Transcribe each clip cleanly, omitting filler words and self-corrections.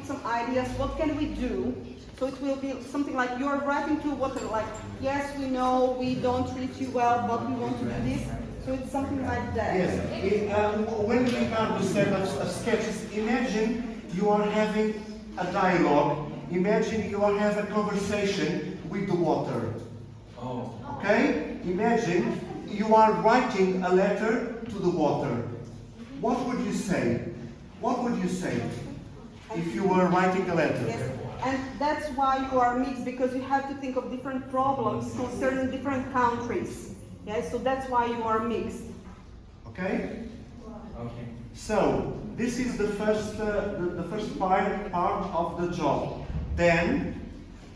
some ideas, what can we do? So it will be something like you're writing to water, like, yes, we know we don't treat you well, but we want to do this. So it's something like that. Yes. When we have the set of sketches, imagine you are having a dialogue. Imagine you are having a conversation with the water. Oh. Okay? Imagine you are writing a letter to the water. What would you say? What would you say if you were writing a letter? Yes, and that's why you are mixed, because you have to think of different problems concerning different countries. Yes, so that's why you are mixed. Okay? Okay. So this is the first part of the job. Then,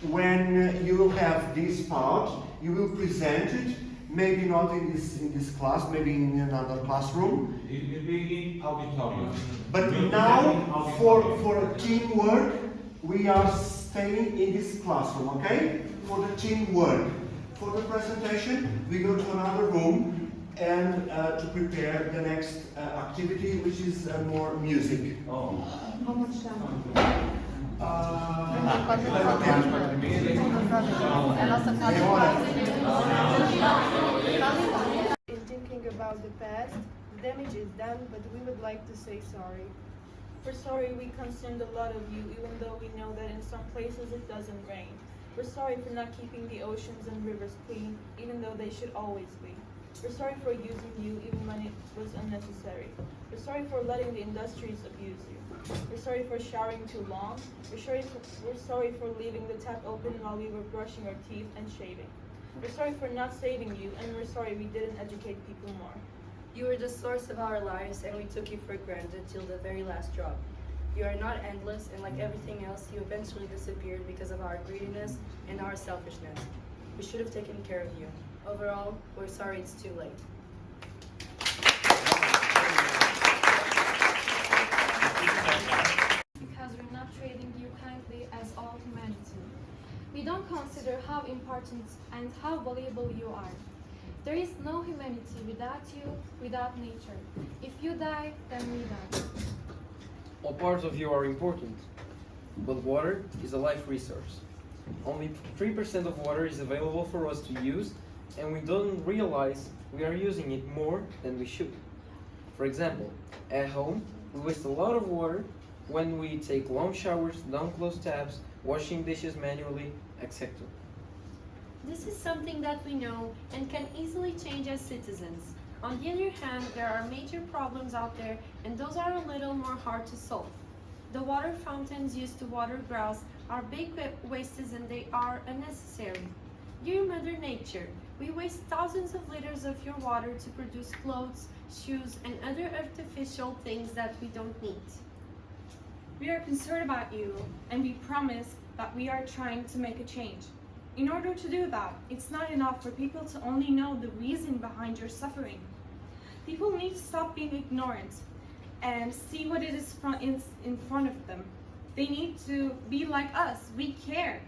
when you will have this part, you will present it. Maybe not in this class, maybe in another classroom. It will be in auditorium. But now, for a teamwork, we are staying in this classroom, okay? For the teamwork. For the presentation, we go to another room and to prepare the next activity, which is more music. Oh. How much time? In thinking about the past, damage is done, but we would like to say sorry. We're sorry we consumed a lot of you, even though we know that in some places it doesn't rain. We're sorry for not keeping the oceans and rivers clean, even though they should always be. We're sorry for using you, even when it was unnecessary. We're sorry for letting the industries abuse you. We're sorry for showering too long. We're sorry for leaving the tap open while we were brushing our teeth and shaving. We're sorry for not saving you, and we're sorry we didn't educate people more. You were the source of our lives, and we took you for granted till the very last drop. You are not endless, and like everything else, you eventually disappeared because of our greediness and our selfishness. We should have taken care of you. Overall, we're sorry it's too late. Because we're not treating you kindly as all humanity. We don't consider how important and how valuable you are. There is no humanity without you, without nature. If you die, then we die. All parts of you are important, but water is a life resource. Only 3% of water is available for us to use, and we don't realize we are using it more than we should. For example, at home, we waste a lot of water when we take long showers, don't close taps, washing dishes manually, etc. This is something that we know and can easily change as citizens. On the other hand, there are major problems out there, and those are a little more hard to solve. The water fountains used to water grass are big wastes, and they are unnecessary. Dear Mother Nature, we waste thousands of liters of your water to produce clothes, shoes, and other artificial things that we don't need. We are concerned about you, and we promise that we are trying to make a change. In order to do that, it's not enough for people to only know the reason behind your suffering. People need to stop being ignorant and see what it is in front of them. They need to be like us. We care.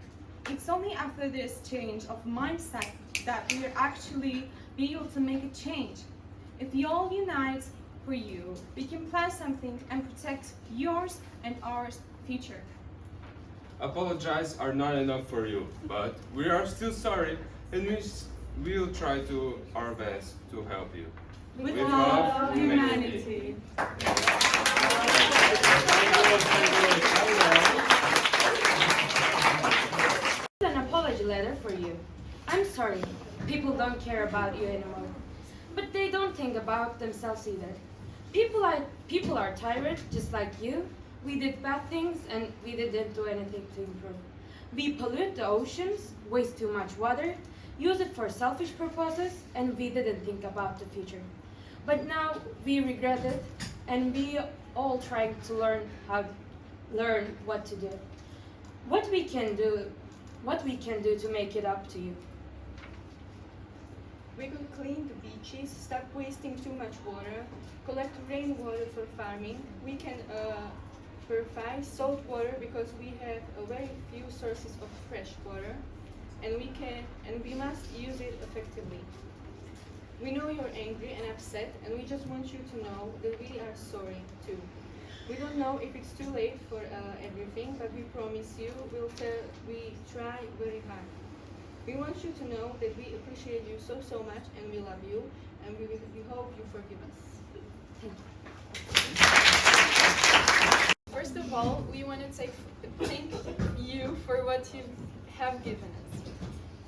It's only after this change of mindset that we are actually be able to make a change. If we all unite for you, we can plan something and protect yours and our future. Apologize are not enough for you, but we are still sorry, and we will try to our best to help you. With love, humanity. An apology letter for you. I'm sorry, people don't care about you anymore. But they don't think about themselves either. People are tired, just like you. We did bad things and we didn't do anything to improve. We pollute the oceans, waste too much water, use it for selfish purposes, and we didn't think about the future. But now we regret it, and we all trying to learn what to do. What we can do to make it up to you. We could clean the beaches, stop wasting too much water, collect rainwater for farming. We can purify salt water because we have a very few sources of fresh water, and we must use it effectively. We know you're angry and upset, and we just want you to know that we are sorry too. We don't know if it's too late for everything, but we promise you we try very hard. We want you to know that we appreciate you so much and we love you and we hope you forgive us. First of all, we want to thank you for what you have given us.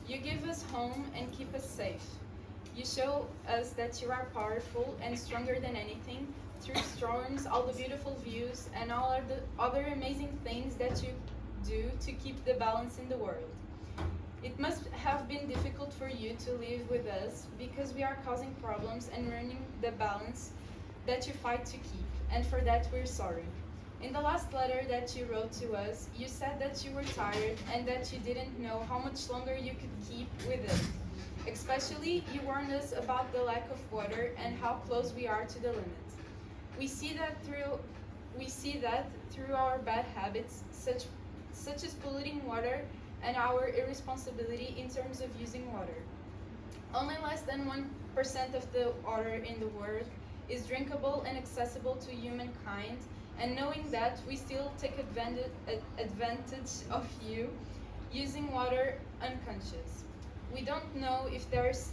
You give us home and keep us safe. You show us that you are powerful and stronger than anything, through storms, all the beautiful views, and all of the other amazing things that you do to keep the balance in the world. It must have been difficult for you to live with us because we are causing problems and ruining the balance that you fight to keep, and for that we're sorry. In the last letter that you wrote to us, you said that you were tired and that you didn't know how much longer you could keep with it. Especially, you warned us about the lack of water and how close we are to the limit. We see that through our bad habits, such as polluting water and our irresponsibility in terms of using water. Only less than 1% of the water in the world is drinkable and accessible to humankind, and knowing that, we still take advantage of you using water unconscious. We don't know if there's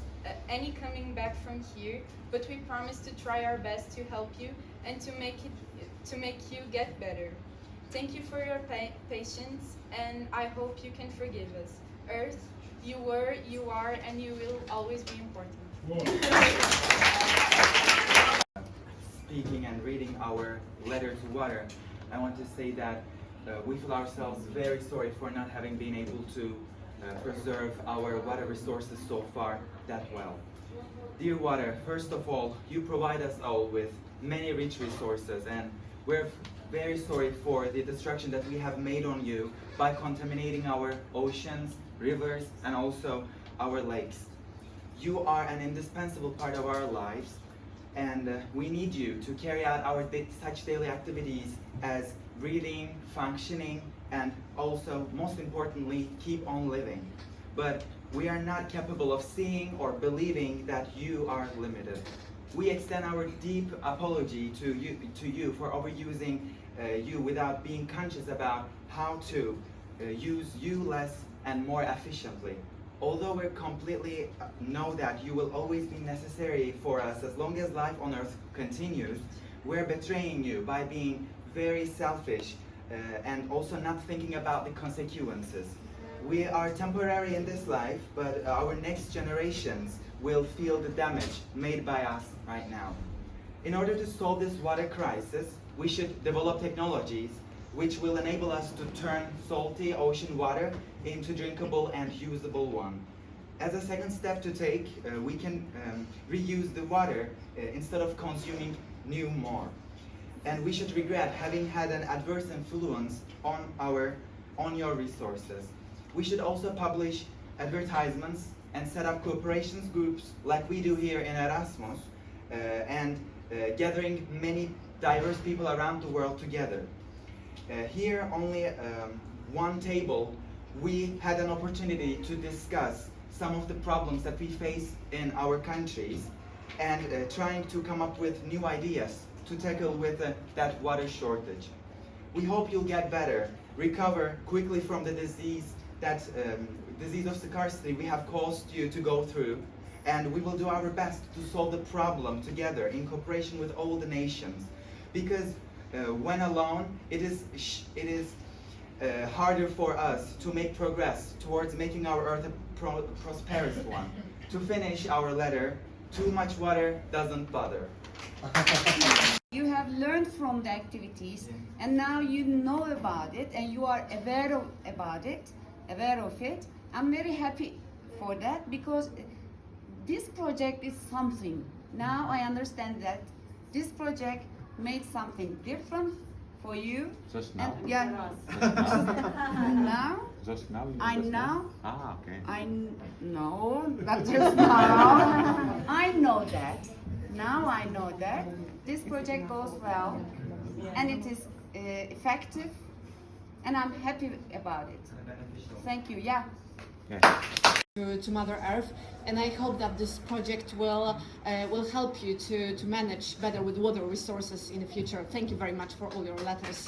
any coming back from here, but we promise to try our best to help you and to make you get better. Thank you for your patience, and I hope you can forgive us. Earth, you were, you are, and you will always be important. Speaking and reading our letter to water, I want to say that we feel ourselves very sorry for not having been able to preserve our water resources so far that well. Dear water, first of all, you provide us all with many rich resources, and we're very sorry for the destruction that we have made on you by contaminating our oceans, rivers, and also our lakes. You are an indispensable part of our lives, and we need you to carry out our such daily activities as breathing, functioning, and also, most importantly, keep on living. But we are not capable of seeing or believing that you are limited. We extend our deep apology to you for overusing you without being conscious about how to use you less and more efficiently. Although we completely know that you will always be necessary for us as long as life on Earth continues, we're betraying you by being very selfish and also not thinking about the consequences. We are temporary in this life, but our next generations will feel the damage made by us right now. In order to solve this water crisis, we should develop technologies which will enable us to turn salty ocean water into drinkable and usable one. As a second step to take, we can reuse the water instead of consuming new more. And we should regret having had an adverse influence on your resources. We should also publish advertisements and set up cooperations groups like we do here in Erasmus, and gathering many diverse people around the world together. Here, only one table, we had an opportunity to discuss some of the problems that we face in our countries and trying to come up with new ideas to tackle with that water shortage. We hope you'll get better, recover quickly from the disease of scarcity we have caused you to go through, and we will do our best to solve the problem together in cooperation with all the nations. Because when alone, it is harder for us to make progress towards making our Earth a prosperous one. To finish our letter, too much water doesn't bother. You have learned from the activities, and now you know about it, and you are aware of it. I'm very happy for that, because this project is something. Now I understand that this project made something different for you. Just now? And, yeah. Now? Just now? I know. Ah, okay. No, not just now. I know that. Now I know that this project goes well, and it is effective, and I'm happy about it. Thank you. Yeah. to Mother Earth, and I hope that this project will help you to manage better with water resources in the future. Thank you very much for all your letters.